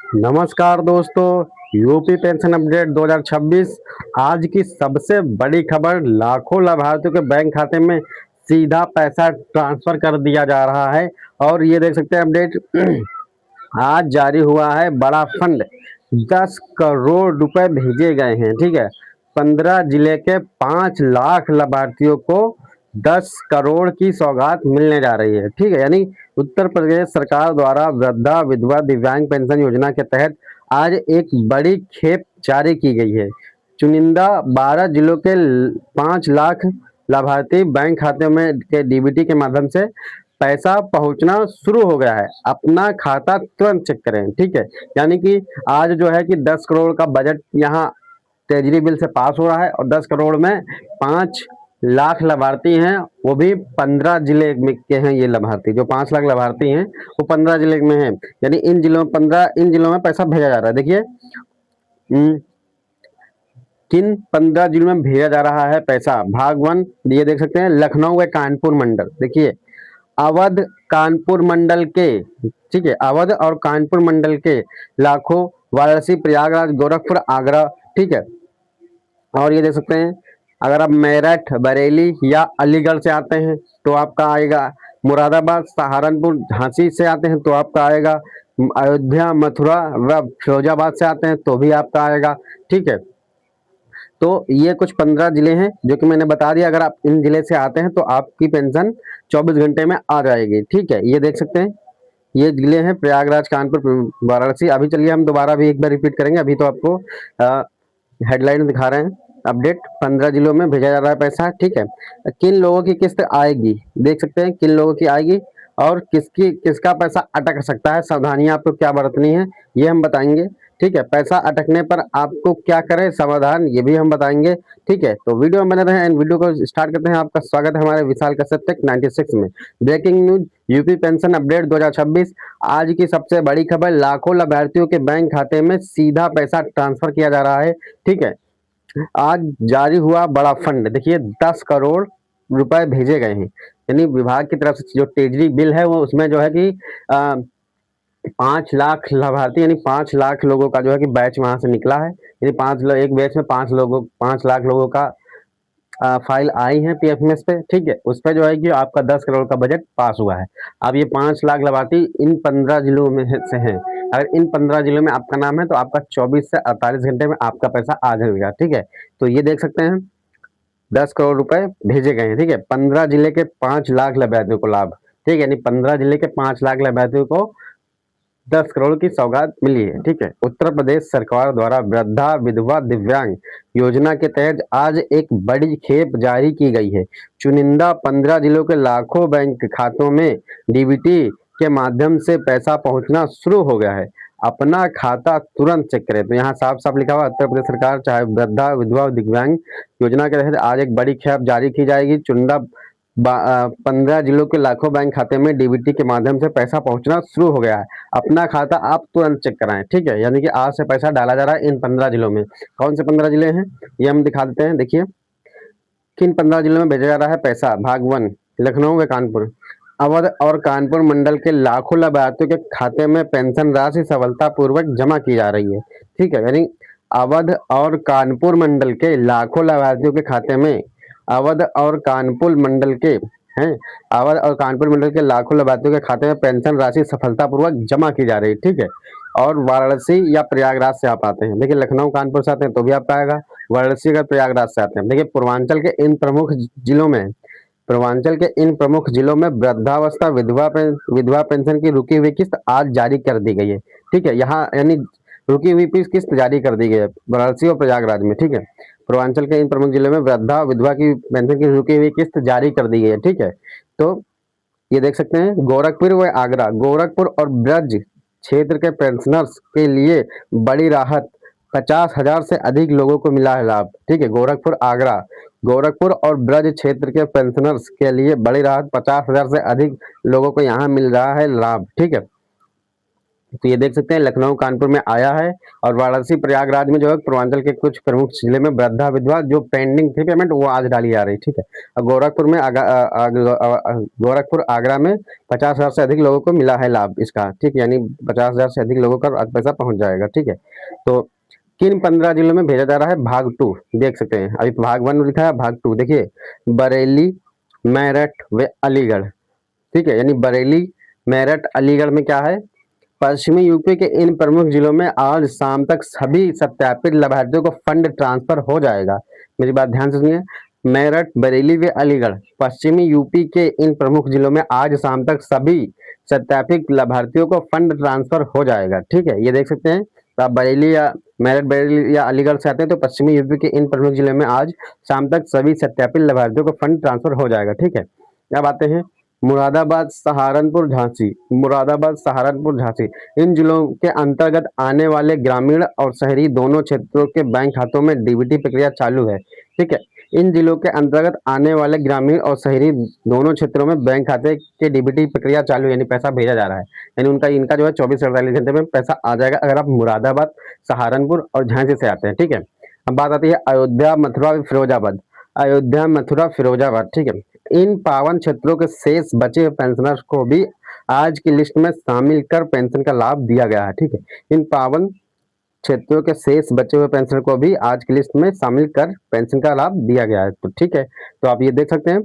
नमस्कार दोस्तों, UP pension update 2026 आज की सबसे बड़ी खबर। लाखों लाभार्थियों के बैंक खाते में सीधा पैसा ट्रांसफर कर दिया जा रहा है। और ये देख सकते हैं अपडेट आज जारी हुआ है बड़ा फंड। 10 करोड़ रुपए भेजे गए हैं। ठीक है, 15 जिले के 5 लाख लाभार्थियों को 10 करोड़ की सौगात मिलने जा रही है। ठीक है, यानी उत्तर प्रदेश सरकार द्वारा वृद्धा विधवा दिव्यांग पेंशन योजना के तहत आज एक बड़ी खेप जारी की गई है। चुनिंदा 12 जिलों के 5 लाख लाभार्थी बैंक खाते में के डीबीटी के माध्यम से पैसा पहुंचना शुरू हो गया है। अपना खाता तुरंत चेक करें। ठीक है, यानी कि आज जो है कि 10 करोड़ का बजट यहाँ ट्रेजरी बिल से पास हो रहा है और 10 करोड़ में 5 लाख लाभार्थी हैं। वो भी 15 जिले के हैं। ये लाभार्थी जो 5 लाख लाभार्थी हैं वो 15 जिले में हैं। यानी इन जिलों में पैसा भेजा जा रहा है। देखिए किन 15 जिलों में भेजा जा रहा है पैसा। भाग 1 ये देख सकते हैं, लखनऊ व कानपुर मंडल। देखिए अवध कानपुर मंडल के, ठीक है, अवध और कानपुर मंडल के लाखों, वाराणसी प्रयागराज गोरखपुर आगरा। ठीक है, और ये देख सकते हैं अगर आप मेरठ बरेली या अलीगढ़ से आते हैं तो आपका आएगा। मुरादाबाद सहारनपुर झांसी से आते हैं तो आपका आएगा। अयोध्या मथुरा व फिरोजाबाद से आते हैं तो भी आपका आएगा। ठीक है, तो ये कुछ 15 जिले हैं जो कि मैंने बता दिया। अगर आप इन जिले से आते हैं तो आपकी पेंशन 24 घंटे में आ जाएगी। ठीक है, ये देख सकते हैं ये जिले हैं प्रयागराज कानपुर वाराणसी। अभी चलिए हम दोबारा भी एक बार रिपीट करेंगे। अभी तो आपको हेडलाइन दिखा रहे हैं अपडेट। 15 जिलों में भेजा जा रहा है पैसा। ठीक है, किन लोगों की किस्त आएगी देख सकते हैं, किन लोगों की आएगी और किसका पैसा अटक सकता है। सावधानियां आपको क्या बरतनी है ये हम बताएंगे। ठीक है, पैसा अटकने पर आपको क्या करें, समाधान ये भी हम बताएंगे। ठीक है, तो वीडियो में बने रहें एंड वीडियो को स्टार्ट करते हैं। आपका स्वागत है हमारे विशाल कश्यप टेक 96 में। Breaking news, UP pension update 2026 आज की सबसे बड़ी खबर। लाखों लाभार्थियों के बैंक खाते में सीधा पैसा ट्रांसफर किया जा रहा है। ठीक है, आज जारी हुआ बड़ा फंड। देखिए 10 करोड़ रुपए भेजे गए हैं। यानी विभाग की तरफ से जो ट्रेजरी बिल है वो उसमें जो है कि 5 लाख लाभार्थी यानी 5 लाख लोगों का जो है कि बैच वहां से निकला है। यानी एक बैच में 5 लाख लोगों का फाइल आई है पीएफएमएस पे। ठीक है, उस पर जो है कि आपका 10 करोड़ का बजट पास हुआ है। अब ये 5 लाख लाभार्थी इन 15 जिलों में से हैं। अगर इन 15 जिलों में आपका नाम है तो आपका 24 से 48 घंटे में आपका पैसा आ जाएगा। ठीक है, तो ये देख सकते हैं 10 करोड़ रुपए भेजे गए हैं। ठीक है, 15 जिले के 5 लाख लाभार्थियों को लाभ। ठीक है, यानी 15 जिले के 5 लाख लाभार्थियों को 10 करोड़ की सौगात मिली है। ठीक है, उत्तर प्रदेश सरकार द्वारा वृद्धा विधवा दिव्यांग योजना के तहत आज एक बड़ी खेप जारी की गई है। चुनिंदा 15 जिलों के लाखों बैंक खातों में डीबीटी के माध्यम से पैसा पहुंचना शुरू हो गया है। अपना खाता तुरंत चेक करें। तो यहाँ साफ साफ लिखा हुआ उत्तर प्रदेश सरकार चाहे वृद्धा विधवा दिव्यांग योजना के तहत आज एक बड़ी खेप जारी की जाएगी। चुनिंदा 15 जिलों के लाखों बैंक खाते में डीबीटी के माध्यम से पैसा पहुंचना शुरू हो गया है। अपना खाता आप तुरंत चेक कराएं। ठीक है, यानी कि आज से पैसा डाला जा रहा है इन 15 जिलों में। कौन से 15 जिले हैं ये हम दिखा देते हैं। देखिए किन 15 जिलों में भेजा जा रहा है पैसा। भाग 1 लखनऊ व कानपुर, अवध और कानपुर मंडल के लाखों लाभार्थियों के खाते में पेंशन राशि सफलतापूर्वक जमा की जा रही है। ठीक है, यानी अवध और कानपुर मंडल के लाखों लाभार्थियों के खाते में अवध और कानपुर मंडल के हैं अवध और कानपुर मंडल के लाखों लाभार्थियों के खाते में पेंशन राशि सफलतापूर्वक जमा की जा रही है। ठीक है, और वाराणसी या प्रयागराज से आप आते हैं, देखिए लखनऊ कानपुर से आते हैं तो भी आपका आएगा। वाराणसी का प्रयागराज से आते हैं, देखिए पूर्वांचल के इन प्रमुख जिलों में वृद्धावस्था विधवा पेंशन की रुकी हुई किस्त आज जारी कर दी गई है। ठीक है, यहाँ यानी रुकी हुई किस्त जारी कर दी गई है वाराणसी और प्रयागराज में। ठीक है, पूर्वांचल के इन प्रमुख जिलों में वृद्धा विधवा की पेंशन की रुकी हुई किस्त जारी कर दी गई है। ठीक है, तो ये देख सकते हैं गोरखपुर व आगरा, गोरखपुर और ब्रज क्षेत्र के पेंशनर्स के लिए बड़ी राहत। 50,000 से अधिक लोगों को मिला है लाभ। ठीक है, गोरखपुर और ब्रज क्षेत्र के पेंशनर्स के लिए बड़ी राहत। 50,000 से अधिक लोगों को यहाँ मिल रहा है लाभ। ठीक है, तो ये देख सकते हैं लखनऊ कानपुर में आया है, और वाराणसी प्रयागराज में जो है पूर्वांचल के कुछ प्रमुख जिले में वृद्धा विधवा जो पेंडिंग थी पेमेंट वो आज डाली जा रही, ठीक है। और गोरखपुर में गोरखपुर आगरा में 50,000 से अधिक लोगों को मिला है लाभ इसका, ठीक है, यानी 50,000 से अधिक लोगों का पैसा पहुंच जाएगा, ठीक है। तो किन 15 जिलों में भेजा जा रहा है भाग 2 देख सकते हैं, अभी भाग 1 लिखा है, भाग 2 देखिए बरेली, मेरठ व अलीगढ़, ठीक है, यानी बरेली, मेरठ, अलीगढ़ में क्या है, पश्चिमी यूपी के इन प्रमुख जिलों में आज शाम तक सभी सत्यापित लाभार्थियों को फंड ट्रांसफर हो जाएगा। मेरी बात ध्यान से सुनिए, मेरठ, बरेली व अलीगढ़, पश्चिमी यूपी के इन प्रमुख जिलों में आज शाम तक सभी सत्यापित लाभार्थियों को फंड ट्रांसफर हो जाएगा, ठीक है। ये देख सकते हैं, तो आप बरेली या मेरठ, बरेली या अलीगढ़ से आते हैं तो पश्चिमी यूपी के इन प्रमुख जिलों में आज शाम तक सभी सत्यापित लाभार्थियों को फंड ट्रांसफर हो जाएगा, ठीक है। अब आते हैं मुरादाबाद, सहारनपुर, झांसी, मुरादाबाद, सहारनपुर, झांसी, इन जिलों के अंतर्गत आने वाले ग्रामीण और शहरी दोनों क्षेत्रों के बैंक खातों में डीबीटी प्रक्रिया चालू है, ठीक है। इन जिलों के अंतर्गत आने वाले ग्रामीण और शहरी दोनों क्षेत्रों में बैंक खाते के डीबीटी प्रक्रिया चालू, यानी पैसा भेजा जा रहा है, यानी उनका इनका जो है 24 से 48 घंटे में पैसा आ जाएगा अगर आप मुरादाबाद, सहारनपुर और झांसी से आते हैं, ठीक है। अब बात आती है अयोध्या, मथुरा, फिरोजाबाद, अयोध्या, मथुरा, फिरोजाबाद, ठीक है। इन पावन क्षेत्रों के शेष बचे हुए पेंशनर्स को भी आज की लिस्ट में शामिल कर पेंशन का लाभ दिया गया है, ठीक है। इन पावन क्षेत्रों के शेष बचे हुए पेंशनर को भी आज की लिस्ट में शामिल कर पेंशन का लाभ दिया गया है, तो ठीक है। तो आप ये देख सकते हैं,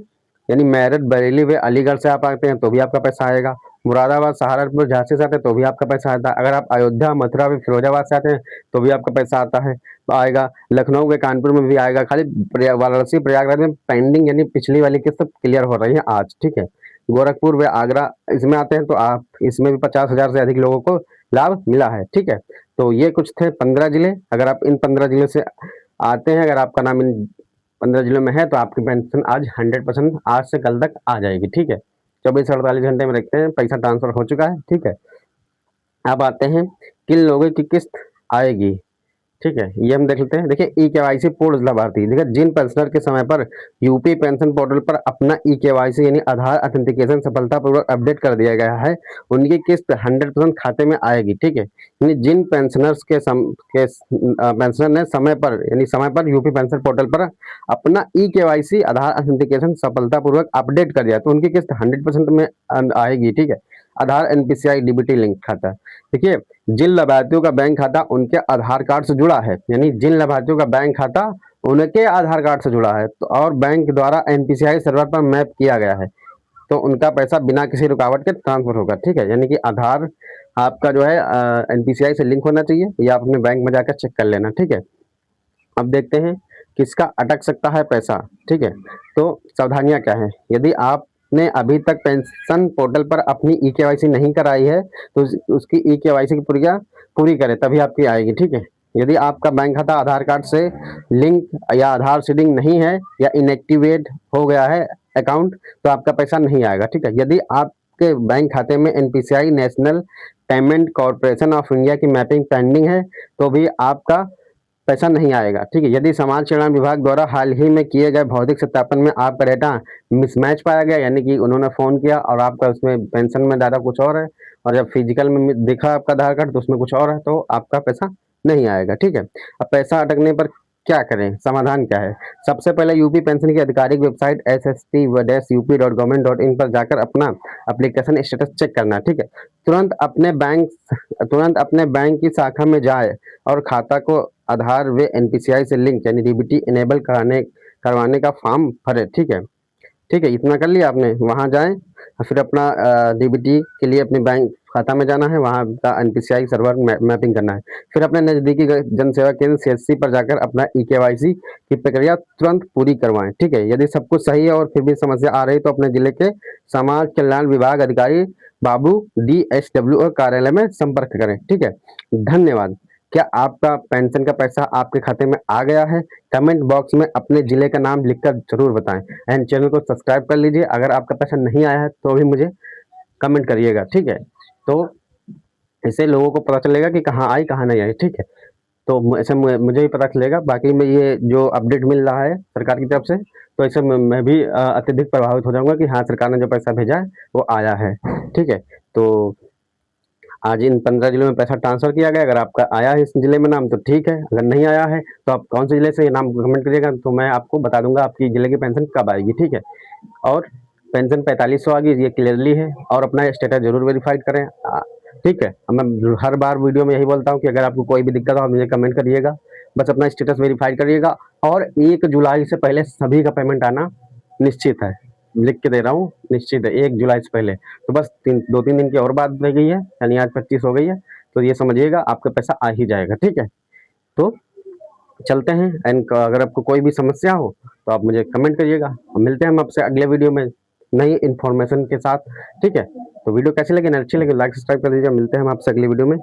यानी मेरठ, बरेली व अलीगढ़ से आप आते हैं तो भी आपका पैसा आएगा, मुरादाबाद, सहारनपुर, झांसी से आते हैं तो भी आपका पैसा आता है, अगर आप अयोध्या, मथुरा व फिरोजाबाद से आते हैं तो भी आपका पैसा आता है, तो आएगा, लखनऊ के कानपुर में भी आएगा, खाली वाराणसी प्रयागराज में पेंडिंग यानी पिछली वाली किस्त क्लियर हो रही है आज, ठीक है। गोरखपुर व आगरा इसमें आते हैं तो आप इसमें भी 50,000 से अधिक लोगों को लाभ मिला है, ठीक है। तो ये कुछ थे 15 जिले, अगर आप इन 15 जिले से आते हैं, अगर आपका नाम इन 15 जिलों में है तो आपकी पेंशन आज 100% आज से कल तक आ जाएगी, ठीक है। 24 से 48 घंटे में रखते हैं, पैसा ट्रांसफर हो चुका है, ठीक है। अब आते हैं किन लोगों की किस्त आएगी, ठीक है, ये हम देख लेते हैं। देखिए ई केवाईसी पूर्ण लाभार्थी, देखिए जिन पेंशनर के समय पर यूपी पेंशन पोर्टल पर अपना ई केवाईसी यानी आधार ऑथेंटिकेशन सफलतापूर्वक अपडेट कर दिया गया है, उनकी किस्त 100% खाते में आएगी, ठीक है। यानी जिन पेंशनर्स पेंशनर ने समय पर यूपी पेंशन पोर्टल पर अपना ई केवाईसी आधार ऑथेंटिकेशन सफलतापूर्वक अपडेट कर दिया तो उनकी किस्त 100% में आएगी, ठीक है। आधार एनपीसीआई डीबीटी लिंक खाता, देखिए जिन लाभार्थियों का बैंक खाता उनके आधार कार्ड से जुड़ा है, यानी जिन लाभार्थियों का बैंक खाता उनके आधार कार्ड से जुड़ा है तो और बैंक द्वारा एनपीसीआई सर्वर पर मैप किया गया है तो उनका पैसा बिना किसी रुकावट के ट्रांसफर होगा, ठीक है। यानी कि आधार आपका जो है एनपीसीआई से लिंक होना चाहिए, या आप अपने बैंक में जाकर चेक कर लेना, ठीक है। अब देखते हैं किसका अटक सकता है पैसा, ठीक है। तो सावधानियां क्या है, यदि आपने अभी तक पेंशन पोर्टल पर अपनी ई केवाईसी नहीं कराई है तो उसकी ई केवाईसी की प्रक्रिया पूरी करें तभी आपकी आएगी, ठीक है। यदि आपका बैंक खाता आधार कार्ड से लिंक या आधार सीडिंग नहीं है या इनएक्टिवेट हो गया है अकाउंट तो आपका पैसा नहीं आएगा, ठीक है। यदि आपके बैंक खाते में NPCI national payment corporation of India की मैपिंग पेंडिंग है तो भी आपका पैसा नहीं आएगा, ठीक है। यदि समाज कल्याण विभाग द्वारा हाल ही में किए गए भौतिक सत्यापन में आपका डेटा मिसमैच पाया गया, यानी कि उन्होंने फोन किया और आपका उसमें पेंशन में डाटा कुछ और है और जब फिजिकल में दिखा आपका आधार कार्ड तो उसमें कुछ और है, तो आपका पैसा नहीं आएगा, ठीक है। अब पैसा अटकने पर क्या करें, समाधान क्या है, सबसे पहले यूपी पेंशन की आधिकारिक वेबसाइट ssp-up.gov.in पर जाकर अपना एप्लीकेशन स्टेटस चेक करना, ठीक है। तुरंत अपने बैंक की शाखा में जाए और खाता को आधार व एनपीसीआई से लिंक यानी डीबीटी इनेबल करवाने का फॉर्म भरे, ठीक है। ठीक है, इतना कर लिया आपने, वहाँ जाएं और फिर अपना डीबीटी के लिए अपने बैंक खाता में जाना है, वहाँ का एनपीसीआई सर्वर मैपिंग करना है, फिर अपने नज़दीकी जन सेवा केंद्र सीएससी पर जाकर अपना ई केवाईसी की प्रक्रिया तुरंत पूरी करवाएं, ठीक है। यदि सब कुछ सही है और फिर भी समस्या आ रही तो अपने जिले के समाज कल्याण विभाग अधिकारी बाबू DSW कार्यालय में संपर्क करें, ठीक है। धन्यवाद। क्या आपका पेंशन का पैसा आपके खाते में आ गया है? कमेंट बॉक्स में अपने जिले का नाम लिखकर जरूर बताएं एंड चैनल को सब्सक्राइब कर लीजिए। अगर आपका पैसा नहीं आया है तो भी मुझे कमेंट करिएगा, ठीक है। तो इससे लोगों को पता चलेगा कि कहाँ आई कहाँ नहीं आई, ठीक है। तो ऐसे मुझे भी पता चलेगा, बाकी में ये जो अपडेट मिल रहा है सरकार की तरफ से तो ऐसे मैं भी अत्यधिक प्रभावित हो जाऊंगा कि हाँ सरकार ने जो पैसा भेजा है वो आया है, ठीक है। तो आज इन 15 जिलों में पैसा ट्रांसफर किया गया। अगर आपका आया है इस जिले में नाम तो ठीक है, अगर नहीं आया है तो आप कौन से जिले से ये नाम कमेंट करिएगा, तो मैं आपको बता दूंगा आपकी जिले की पेंशन कब आएगी, ठीक है। और पेंशन 4500 आ गई, ये क्लियरली है। और अपना स्टेटस जरूर वेरीफाइड करें, ठीक है। मैं हर बार वीडियो में यही बोलता हूँ कि अगर आपको कोई भी दिक्कत हो आप मुझे कमेंट करिएगा, बस अपना स्टेटस वेरीफाइड करिएगा। और 1 जुलाई से पहले सभी का पेमेंट आना निश्चित है, लिख के दे रहा हूँ, निश्चित है 1 जुलाई से पहले। तो बस 2-3 दिन की और बात रह गई है, यानी आज 25 हो गई है, तो ये समझिएगा आपका पैसा आ ही जाएगा, ठीक है। तो चलते हैं, एंड अगर आपको कोई भी समस्या हो तो आप मुझे कमेंट करिएगा। मिलते हैं हम आपसे अगले वीडियो में नई इन्फॉर्मेशन के साथ, ठीक है। तो वीडियो कैसी लगी, अच्छी लगी लाइक सब्सक्राइब कर दीजिए। मिलते हैं हम आपसे अगली वीडियो में।